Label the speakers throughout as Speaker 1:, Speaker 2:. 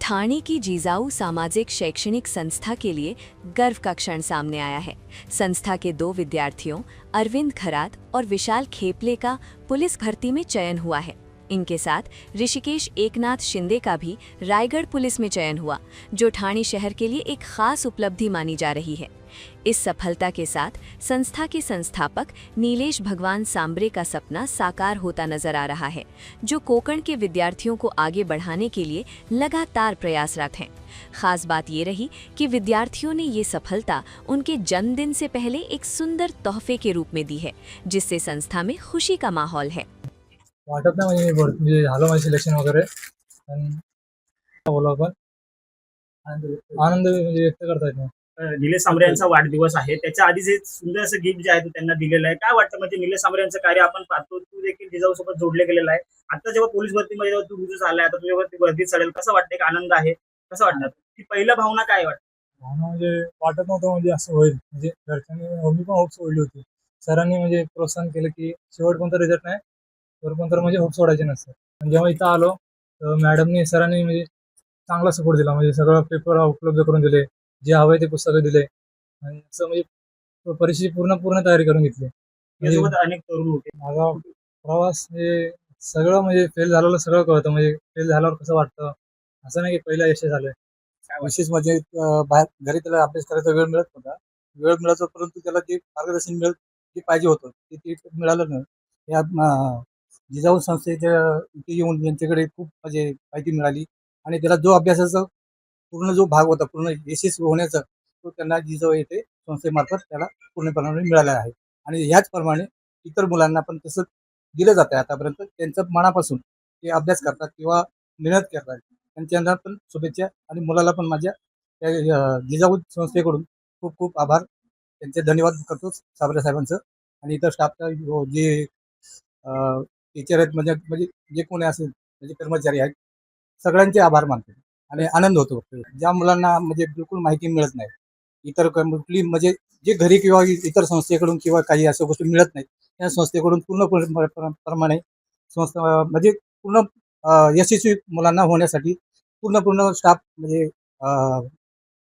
Speaker 1: ठाणे की जिजाऊ सामाजिक शैक्षणिक संस्था के लिए गर्व का क्षण सामने आया है। संस्था के 2 विद्यार्थियों अरविंद खरात और विशाल खेपले का पुलिस भर्ती में चयन हुआ है। इनके साथ ऋषिकेश एकनाथ शिंदे का भी रायगढ़ पुलिस में चयन हुआ, जो ठाणे शहर के लिए एक खास उपलब्धि मानी जा रही है। इस सफलता के साथ संस्था के संस्थापक नीलेश भगवान सांबरे का सपना साकार होता नजर आ रहा है, जो कोकण के विद्यार्थियों को आगे बढ़ाने के लिए लगातार प्रयासरत हैं। खास बात ये रही कि विद्यार्थियों ने ये सफलता उनके जन्मदिन से पहले एक सुंदर तोहफे के रूप में दी है, जिससे संस्था में खुशी का माहौल है।
Speaker 2: वाटत नाही म्हणजे झालं माझं सिलेक्शन वगैरे पण बोलू आपण आनंद म्हणजे व्यक्त करता येत नाही.
Speaker 3: निलेश सांबरे यांचा वाढदिवस आहे, त्याच्या आधी जे सुंदर असं गिफ्ट जे आहे ते त्यांना दिलेलं आहे. काय वाटतं म्हणजे निलेश सांबरे यांचं कार्य आपण पाहतो, तू देखील जिजाऊ सोबत जोडले गेलेला आहे. आता जेव्हा पोलीस भरतीमध्ये जेव्हा तू रुजू झालाय, आता तुझ्यावर ती भरती चढेल, कसं वाटतं? एक आनंद आहे, कसं वाटतं? ती पहिल्या भावना काय वाटतं?
Speaker 2: भावना म्हणजे वाटत नव्हतं म्हणजे असं होईल, म्हणजे घरच्यांनी मी पण होप सोडली होती. सरांनी म्हणजे प्रोत्साहन केलं की शेवटपर्यंत रिझल्ट नाही वरपर्यंत म्हणजे होप सोडायचे नसतं. पण जेव्हा इथं आलो तर मॅडमनी सरांनी म्हणजे चांगला सपोर्ट दिला, म्हणजे सगळं पेपर उपलब्ध करून दिले, जे हवे ते पुस्तकं दिले आणि असं म्हणजे परीक्षेची पूर्ण तयारी करून घेतली.
Speaker 3: यासोबत अनेक तरुण होते.
Speaker 2: माझा प्रवास म्हणजे सगळं म्हणजे फेल झालेलं सगळं कळतं, म्हणजे फेल झाल्यावर कसं वाटतं, असं नाही की पहिला यश झालंय.
Speaker 4: विशेष म्हणजे बाहेर घरी त्याला अभ्यास करायचा वेळ मिळत नव्हता. वेळ मिळायचा, परंतु त्याला जे मार्गदर्शन जे पाहिजे होतं ते मिळालं नाही. या जिजाऊ संस्थेच्या इथे येऊन यांच्याकडे खूप म्हणजे माहिती मिळाली आणि त्याला जो अभ्यासाचा पूर्ण जो भाग होता, पूर्ण यशस्वी होण्याचा, तो त्यांना जिजाऊ येथे संस्थेमार्फत त्याला पूर्णपणे मिळाला आहे. आणि ह्याचप्रमाणे इतर मुलांना पण तसं दिलं जातं आहे. आतापर्यंत त्यांचं मनापासून ते अभ्यास करतात किंवा मेहनत करतात. त्यांना पण शुभेच्छा आणि मुलाला पण माझ्या जिजाऊ संस्थेकडून खूप खूप आभार, त्यांचे धन्यवाद करतो साबरे साहेबांचं आणि इतर स्टाफचा जे टीचर आहेत, म्हणजे जे कोणी असेल, म्हणजे कर्मचारी आहेत, सगळ्यांचे आभार मानतो आणि आनंद होतो. ज्या मुलांना म्हणजे बिलकुल माहिती मिळत नाही, इतर कुठली म्हणजे जे घरी किंवा इतर संस्थेकडून किंवा काही अशा गोष्टी मिळत नाहीत, त्या संस्थेकडून प्रमाणे संस्था म्हणजे पूर्ण यशस्वी मुलांना होण्यासाठी पूर्ण स्टाफ म्हणजे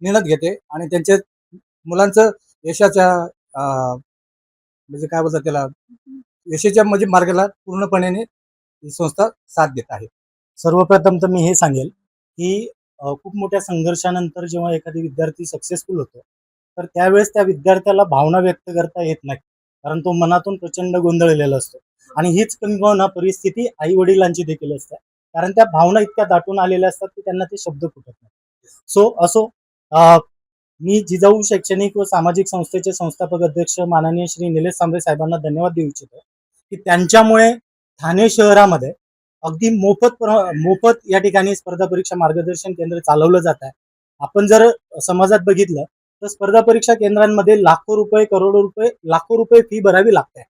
Speaker 4: मेहनत घेते आणि त्यांच्या मुलांचं यशाच्या म्हणजे काय बोलतात त्याला, यशाच्या म्हणजे मार्गाला पूर्णपणे ही संस्था साथ देत आहे.
Speaker 5: सर्वप्रथम तर मी हे सांगेल की खूप मोठ्या संघर्षानंतर जेव्हा एखादी विद्यार्थी सक्सेसफुल होतो, तर त्यावेळेस त्या विद्यार्थ्याला भावना व्यक्त करता येत नाही, कारण तो मनातून प्रचंड गोंधळलेला असतो. आणि हीच किंबहुना परिस्थिती आई वडिलांची देखील असते, कारण त्या भावना इतक्या दाटून आलेल्या असतात की त्यांना ते शब्द फुटत नाही. सो असो, मी जिजाऊ शैक्षणिक व सामाजिक संस्थेचे संस्थापक अध्यक्ष माननीय श्री निलेश सांबरे साहेबांना धन्यवाद देऊ इच्छितो की त्यांच्यामुळे ठाणे शहरामध्ये अगदी मोफत या ठिकाणी स्पर्धा परीक्षा मार्गदर्शन केंद्र चालवलं जात आहे. आपण जर समाजात बघितलं तर स्पर्धा परीक्षा केंद्रांमध्ये लाखो रुपये, करोडो रुपये, लाखो रुपये फी भरावी लागते.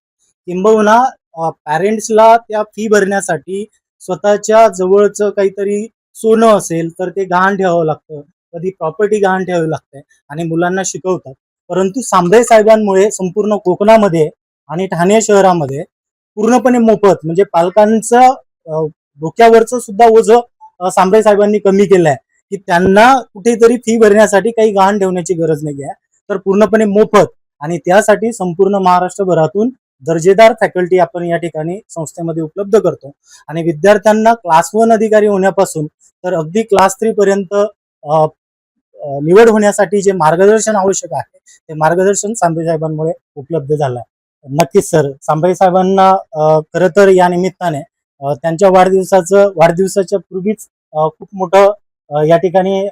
Speaker 5: किंबहुना पॅरेंट्सला त्या फी भरण्यासाठी स्वतःच्या जवळचं काहीतरी सोनं असेल तर ते गहाण ठेवावं लागतं, कधी प्रॉपर्टी गहाण ठेवावी लागते आणि मुलांना शिकवतात. परंतु सांबरे साहेबांमुळे संपूर्ण कोकणामध्ये आणि ठाणे शहरामध्ये पूर्णपणे मोफत, म्हणजे पालकांचं डोक्यावरचं सुद्धा ओझं सांबरे साहेबांनी कमी केलं आहे की त्यांना कुठेतरी फी भरण्यासाठी काही गहाण ठेवण्याची गरज नाही आहे, तर पूर्णपणे मोफत. आणि त्यासाठी संपूर्ण महाराष्ट्रभरातून दर्जेदार फॅकल्टी आपण या ठिकाणी संस्थेमध्ये उपलब्ध करतो. आणि विद्यार्थ्यांना क्लास 1 अधिकारी होण्यापासून तर अगदी क्लास 3 पर्यंत निवड होण्यासाठी जे मार्गदर्शन आवश्यक आहे, ते मार्गदर्शन सांबरे साहेबांमुळे उपलब्ध झालं आहे. नक्कीच सर, सांबरे साहेबांना खरं तर या निमित्ताने त्यांच्या वाढदिवसाच्या पूर्वीच खूप मोठं या ठिकाणी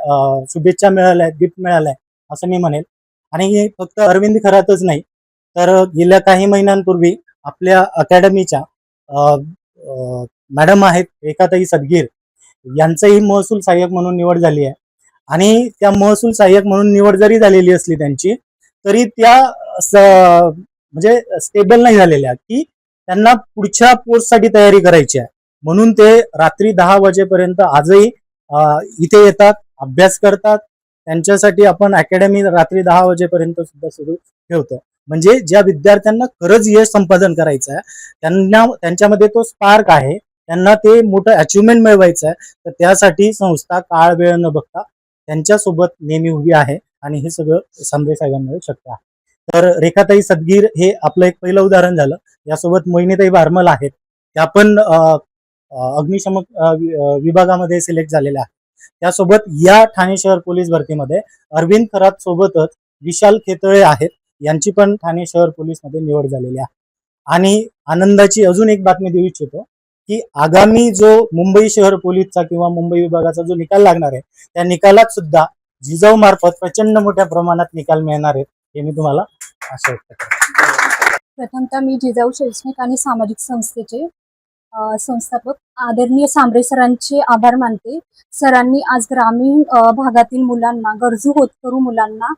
Speaker 5: शुभेच्छा मिळाल्या, गिफ्ट मिळालंय असं मी म्हणेल. आणि फक्त अरविंद खरातच नाही, तर गेल्या काही महिन्यांपूर्वी आपल्या अकॅडमीच्या मॅडम आहेत रेखाताई सदगीर, यांचंही महसूल सहाय्यक म्हणून निवड झाली आहे. आणि त्या महसूल सहाय्यक म्हणून निवड जरी झालेली असली त्यांची, तरी त्या म्हणजे स्टेबल नाही झालेल्या की त्यांना पुढच्या पोस्टसाठी तयारी करायची आहे. म्हणून ते रात्री 10 वाजेपर्यंत आजही इथे येतात, अभ्यास करतात. त्यांच्यासाठी आपण अकॅडमी रात्री 10 वाजेपर्यंत सुद्धा सुरू ठेवतो. म्हणजे ज्या विद्यार्थ्यांना खरंच यश संपादन करायचं आहे, त्यांच्यामध्ये तो स्पार्क आहे, त्यांना ते मोठं अचिव्हमेंट मिळवायचं आहे, तर त्यासाठी संस्था काळ वेळ न बघता त्यांच्यासोबत नेहमी उभी आहे आणि हे सगळं सांबरे साहेबांमुळे शक्य आहे. तर रेखाताई सदगीर हे आपलं एक पहिलं उदाहरण झालं. यासोबत मोहिनीताई बारमल आहेत, त्या पण अग्निशमक विभागामध्ये सिलेक्ट झालेल्या आहेत. त्यासोबत या ठाणे शहर पोलीस भरतीमध्ये अरविंद खरात सोबतच विशाल खेतळे आहेत, यांची पण ठाणे शहर पोलीस मध्ये निवड झालेली आहे. आणि आनंदाची अजून एक बातमी देऊ इच्छितो की आगामी जो मुंबई शहर पोलीसचा किंवा मुंबई विभागाचा जो निकाल लागणार आहे, त्या निकालात सुद्धा जिजाऊ मार्फत प्रचंड मोठ्या प्रमाणात निकाल मिळणार आहेत, हे मी तुम्हाला आशा व्यक्त करतो.
Speaker 6: प्रथमतः मी जिजाऊ शैक्षणिक आणि सामाजिक संस्थेचे संस्थापक आदरणीय सांबरे सरांचे आभार मानते. सरांनी आज ग्रामीण भागातील मुलांना, गरजू होतकरू मुलांना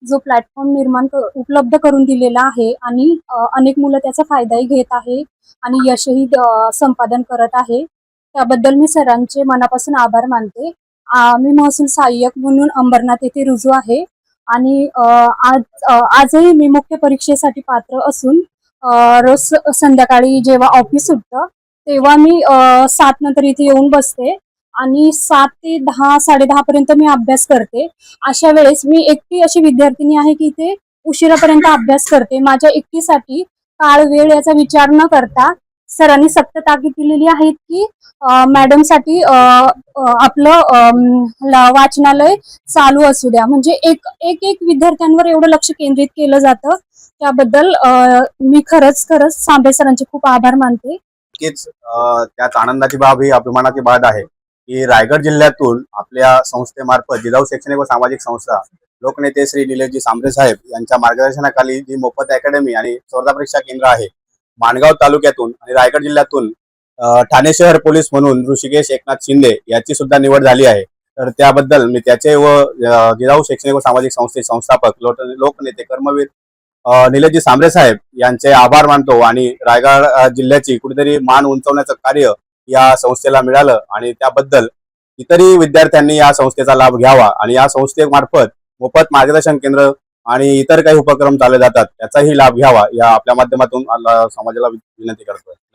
Speaker 6: जो प्लॅटफॉर्म उपलब्ध करून दिलेला आहे आणि अनेक मुलं त्याचा फायदाही घेत आहे आणि यशही संपादन करत आहे, त्याबद्दल मी सरांचे मनापासून आभार मानते. मी महसूल सहाय्यक म्हणून अंबरनाथ येथे रुजू आहे आणि आजही मी मुख्य परीक्षेसाठी पात्र असून रोज संध्याकाळी जेव्हा ऑफिस सुटतं तेव्हा मी 7 नंतर इथे येऊन बसते आणि 7 ते 10, 10:30 पर्यंत मी अभ्यास करते. अशा वेळेस मी एकटी अशी विद्यार्थिनी आहे की इथे उशिरापर्यंत अभ्यास करते. माझ्या एकटीसाठी काळ वेळ याचा विचार न करता सरांनी सक्त ताकीद दिलेली आहे की मॅडमसाठी आपलं वाचनालय चालू असू द्या. म्हणजे एक विद्यार्थ्यांवर एवढं लक्ष केंद्रित केलं जातं, त्याबद्दल मी खरंच सांबरे सरांचे खूप आभार मानते.
Speaker 7: नक्कीच त्यात आनंदाची बाब ही अभिमानाची बाब आहे की रायगड जिल्ह्यातून आपल्या संस्थेमार्फत जिजाऊ शैक्षणिक व सामाजिक संस्था लोकनेते श्री निलेशजी सांबरे साहेब यांच्या मार्गदर्शनाखाली जी मोफत अकॅडमी आणि स्पर्धा परीक्षा केंद्र आहे, माणगाव तालुक्यातून आणि रायगड जिल्ह्यातून ठाणे शहर पोलीस म्हणून ऋषिकेश एकनाथ शिंदे याची सुद्धा निवड झाली आहे. तर त्याबद्दल मी त्याचे व जिजाऊ शैक्षणिक व सामाजिक संस्थेचे संस्थापक लोकनेते कर्मवीर निलेशजी सांबरे साहेब यांचे आभार मानतो आणि रायगड जिल्ह्याची कुठेतरी मान उंचवण्याचं कार्य या संस्थेला मिळालं आणि त्याबद्दल इतरही विद्यार्थ्यांनी या संस्थेचा लाभ घ्यावा आणि या संस्थेमार्फत मोफत मार्गदर्शन केंद्र आणि इतर काही उपक्रम चालले जातात, त्याचाही लाभ घ्यावा या आपल्या माध्यमातून समाजाला विनंती करतोय.